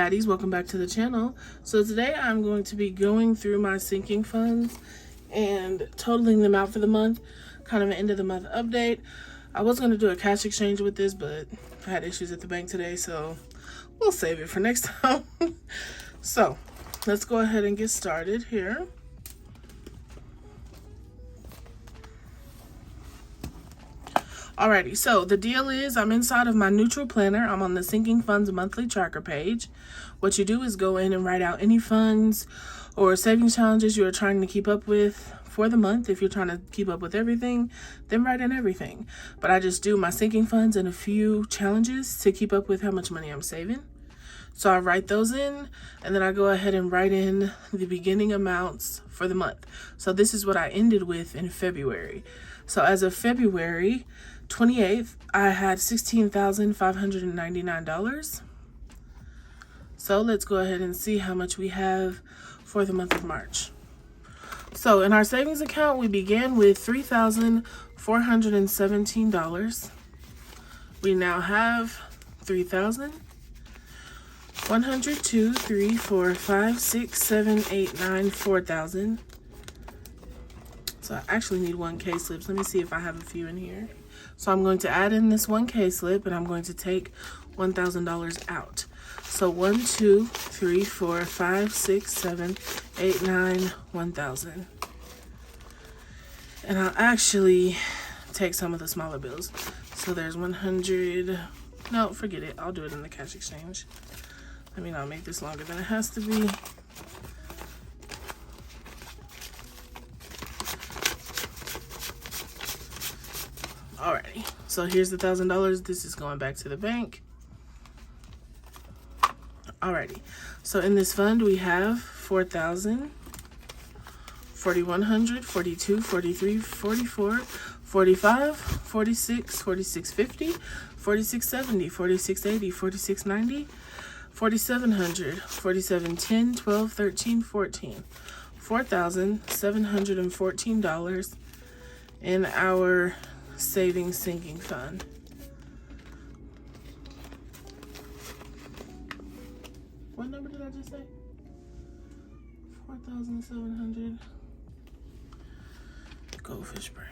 baddies, welcome back to the channel. So today I'm going to be going through my sinking funds and totaling them out for the month, kind of an end of the month update. I was going to do a cash exchange with this, but I had issues at the bank today, so we'll save it for next time. So let's go ahead and get started here. Alrighty, so the deal is I'm inside of my neutral planner. I'm on the Sinking Funds monthly tracker page. What you do is go in and write out any funds or savings challenges you are trying to keep up with for the month. If you're trying to keep up with everything, then write in everything. But I just do my sinking funds and a few challenges to keep up with how much money I'm saving. So I write those in, and then I go ahead and write in the beginning amounts for the month. So this is what I ended with in February. So as of February 28th, I had $16,599. So let's go ahead and see how much we have for the month of March. So in our savings account, we began with $3,417. We now have $3,000. 1, 2, 3, 4, 5, 6, 7, 8, 9, 4,000. So I actually need 1K slips. Let me see if I have a few in here. So I'm going to add in this 1K slip, and I'm going to take $1,000 out. So 1, 2, 3, 4, 5, 6, 7, 8, 9, 1,000. And I'll actually take some of the smaller bills. So there's 100. No, forget it. I'll do it in the cash exchange. Let me not make this longer than it has to be. Alrighty, so here's the $1,000. This is going back to the bank. Alrighty, so in this fund we have 4,000, 4,100, 42, 43, 44, 45, 46, 46.50, 46.70, 46.80, 46.90, 4,700, 47.10, 12, 13, 14, $4,714 in our savings sinking fund. What number did I just say? 4,700. Goldfish brain.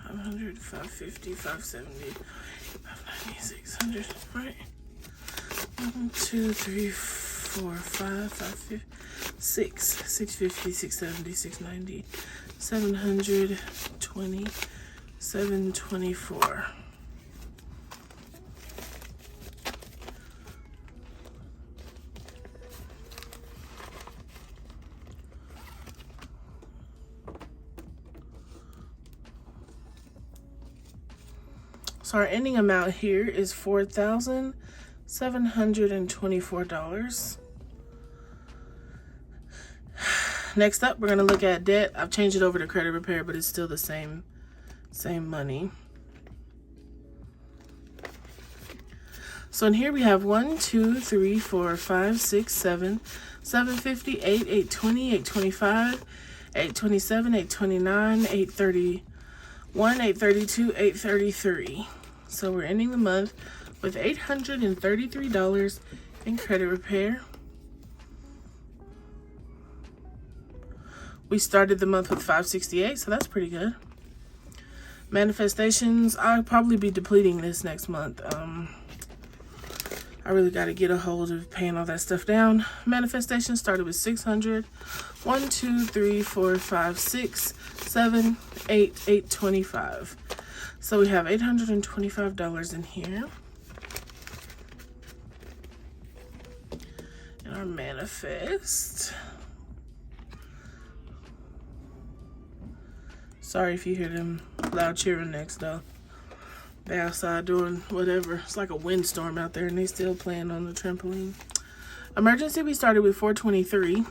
$500, $550, $570, $590, $600, right? 1, 2, 3, 4, 5, 5, 6, $650, $670, $690, $720, $724. So our ending amount here is $4,724. Next up, we're going to look at debt. I've changed it over to credit repair, but it's still the same money. So in here we have 1, 2, 3, 4, 5, 6, 7, 750, 8, 820, 825, 827, 829, 831, 832, 833. So we're ending the month with $833 in credit repair. We started the month with $568, so that's pretty good. Manifestations, I'll probably be depleting this next month. I really got to get a hold of paying all that stuff down. Manifestation started with $600. 1, 2, 3, 4, 5, 6, 7, 8, 825. So we have $825 in here. And our manifest. Sorry if you hear them loud cheering next though. They outside doing whatever. It's like a windstorm out there and they still playing on the trampoline. Emergency, we started with 423.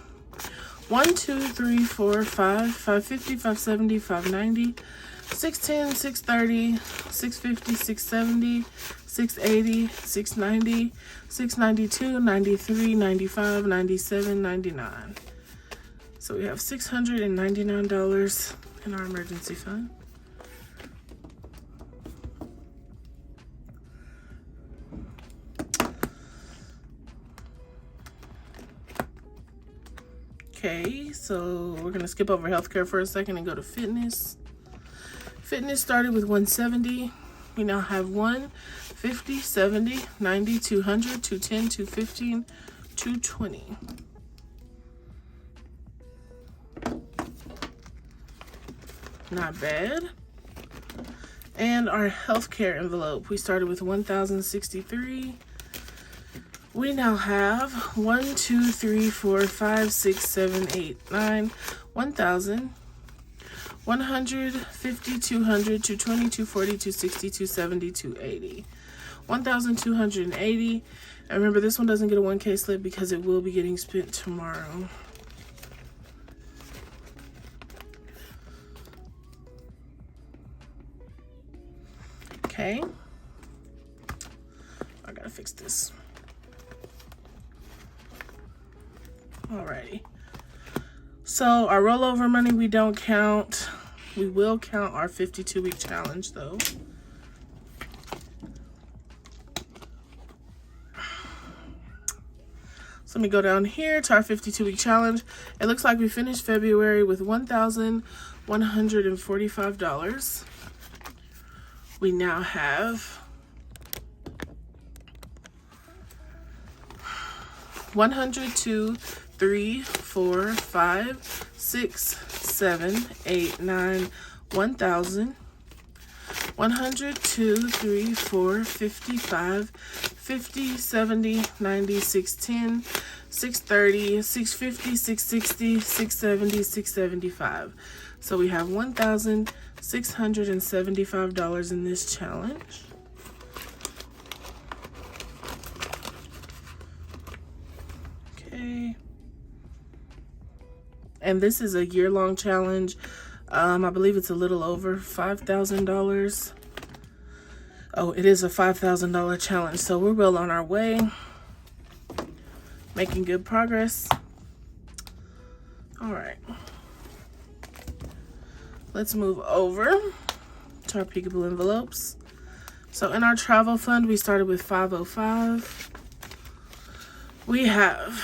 1, 2, 3, 4, 5, 550, 570, 590, 610, 630, 650, 670, 680, 690, 692, 93, 95, 97, 99. So we have $699 in our emergency fund. Okay, so we're gonna skip over healthcare for a second and go to fitness. Fitness started with 170. We now have 1, 50, 70, 90, 200, 210, 215, 220. Not bad. And our healthcare envelope, we started with 1,063. We now have 1, 2, 3, 4, 5, 6, 7, 8, 9, 1,000, 100, 50, 200, 220, 240, 260, 270, 280. 1,280. And remember, this one doesn't get a 1K slip because it will be getting spent tomorrow. Okay. I gotta fix this. Alrighty. So our rollover money we don't count. We will count our 52-week challenge though. So let me go down here to our 52-week challenge. It looks like we finished February with $1,145. We now have 102, 3, 4, 5, 6, 7, 8, 9, 1,000, 102, 3, 4, 55, 50, 70, 90, 610, 630, 650, 660, 670, 675. So we have $1,675 in this challenge. Okay. And this is a year-long challenge. I believe it's a little over $5,000. Oh, it is a $5,000 challenge. So we're well on our way. Making good progress. All right. Let's move over to our Peekaboo envelopes. So in our travel fund, we started with 505. We have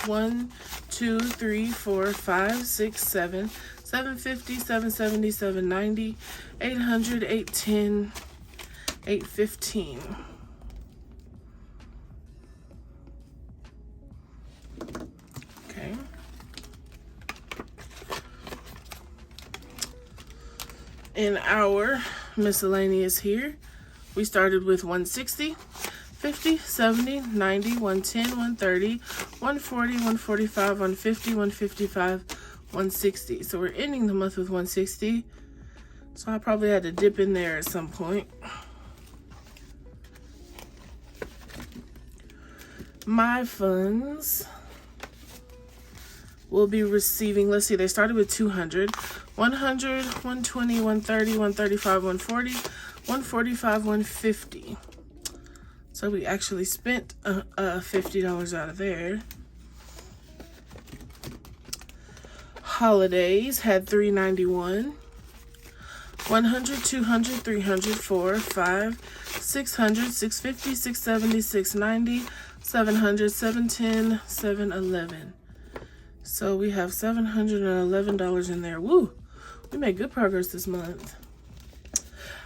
1, 2, 3, 4, 5, 6, 7, 750, 770, 790, 800, 810, 815. Okay. In our miscellaneous here, we started with 160, 50, 70, 90, 110, 130, 140, 145, 150, 155, 160. So we're ending the month with 160. So I probably had to dip in there at some point. My funds will be receiving, let's see, they started with 200, 100, 120, 130, 135, 140, 145, 150. So we actually spent $50 out of there. Holidays had $391. 100, 200, 300, 4, 5, 600, 650, 670, 690, 700, 710, 711. So we have $711 in there. Woo! We made good progress this month.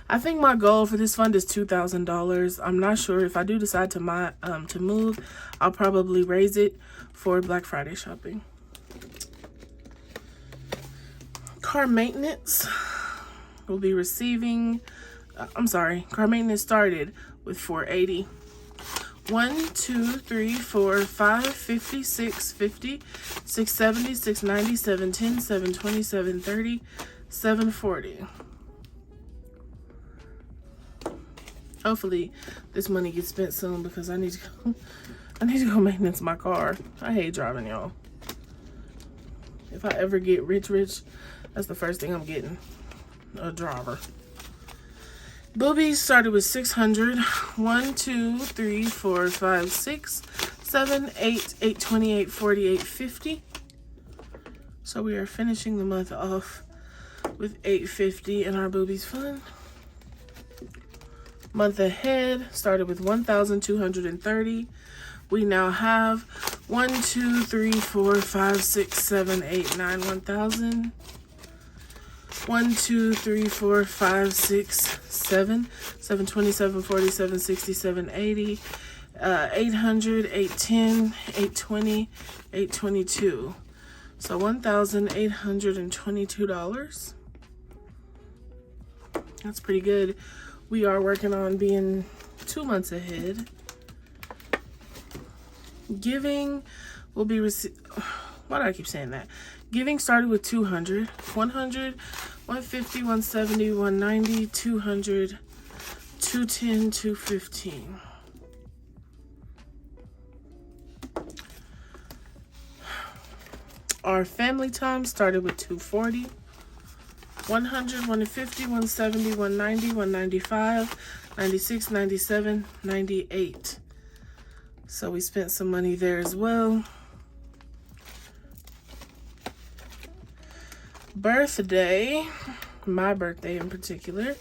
I think my goal for this fund is $2,000. I'm not sure. If I do decide to move, I'll probably raise it for Black Friday shopping. Car maintenance will be receiving, car maintenance started with $480. 1, 2, 3, 4, 5, 50, 650, 670, 690, 710, 720, 730, 740. Hopefully this money gets spent soon because I need to go maintenance my car. I hate driving, y'all. If I ever get rich, that's the first thing I'm getting. A driver. Boobies started with 600. 1, 2, 3, 4, 5, 6, 7, 8, 820, 840, 850. So we are finishing the month off with $8.50 in our Boobies Fund. Month ahead started with $1,230. We now have 1, 2, 3, 4, 5, 6, 7, 8, 9, 1,000. 1, 2, 3, 4, 5, 6, 7, 720, 740, 760, 780, 800, 810, 820, 822. So $1,822. That's pretty good. We are working on being 2 months ahead. Giving will be why do I keep saying that? Giving started with 200, 100, 150, 170, 190, 200, 210, 215. Our family time started with 240, 100, 150, 170, 190, 195, 96, 97, 98. So we spent some money there as well. Birthday, my birthday in particular,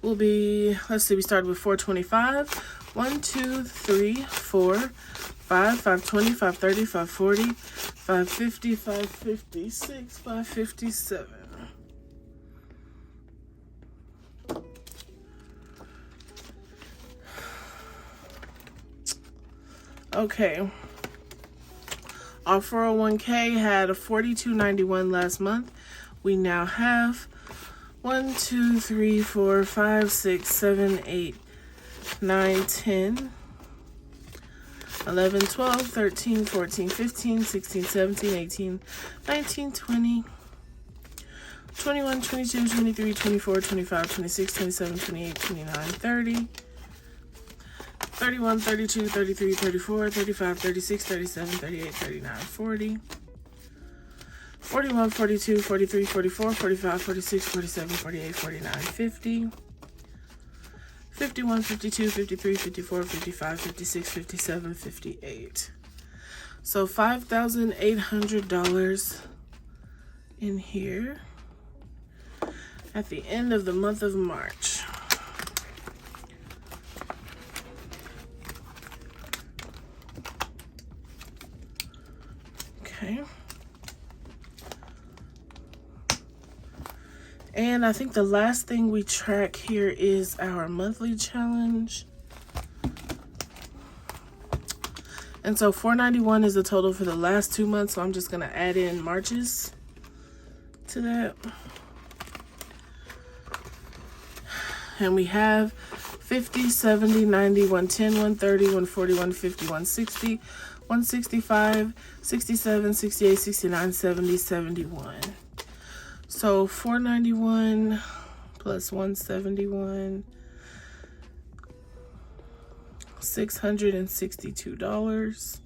will be, let's see, we started with 425. 1, 2, 3, 4, 5, 520, 530, 540, 550, 556, 557. Okay. Our 401k had a $42.91 last month. We now have 1, 2, 3, 4, 5, 6, 7, 8, 9, 10, 11, 12, 13, 14, 15, 16, 17, 18, 19, 20, 21, 22, 23, 24, 25, 26, 27, 28, 29, 30, 31, 32, 33, 34, 35, 36, 37, 38, 39, 40, 41, 42, 43, 44, 45, 46, 47, 48, 49, 50, 51, 52, 53, 54, 55, 56, 57, 58. So $5,800 in here at the end of the month of March. Okay. And I think the last thing we track here is our monthly challenge. And so $491 is the total for the last 2 months. So I'm just going to add in March's to that. And we have 50, 70, 90, 110, 130, 140, 150, 160, 165, 67, 68, 69, 70, 71. So $491 plus $171, $662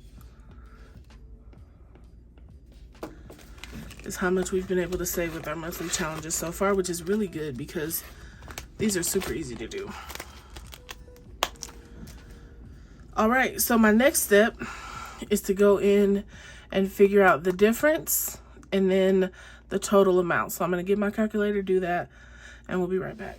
is how much we've been able to save with our monthly challenges so far, which is really good because these are super easy to do. All right, so my next step is to go in and figure out the difference and then the total amount. So I'm going to get my calculator, do that, and we'll be right back.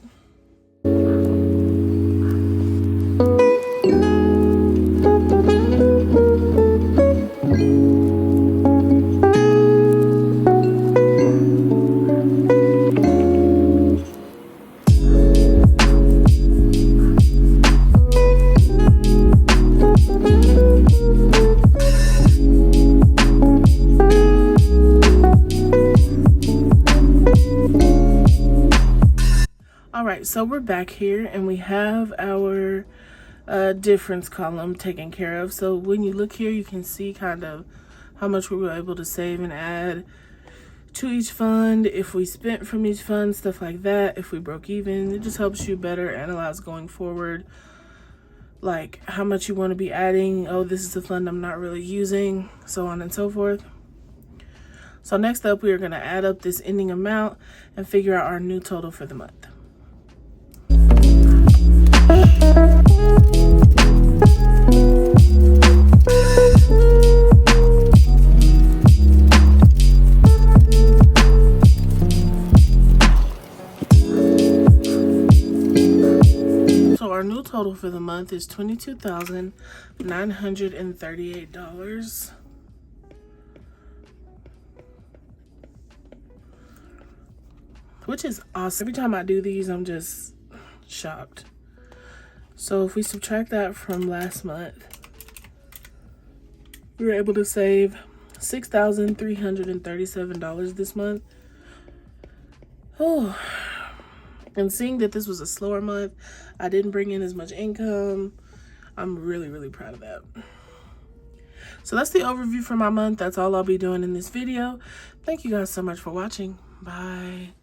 So we're back here and we have our difference column taken care of. So when you look here, you can see kind of how much we were able to save and add to each fund, if we spent from each fund, stuff like that, if we broke even. It just helps you better analyze going forward, like how much you want to be adding. Oh, this is the fund I'm not really using, so on and so forth. So next up, we are going to add up this ending amount and figure out our new total for the month. for the month is $22,938. Which is awesome. Every time I do these, I'm just shocked. So if we subtract that from last month, we were able to save $6,337 this month. Oh, and seeing that this was a slower month, I didn't bring in as much income. I'm really, really proud of that. So that's the overview for my month. That's all I'll be doing in this video. Thank you guys so much for watching. Bye.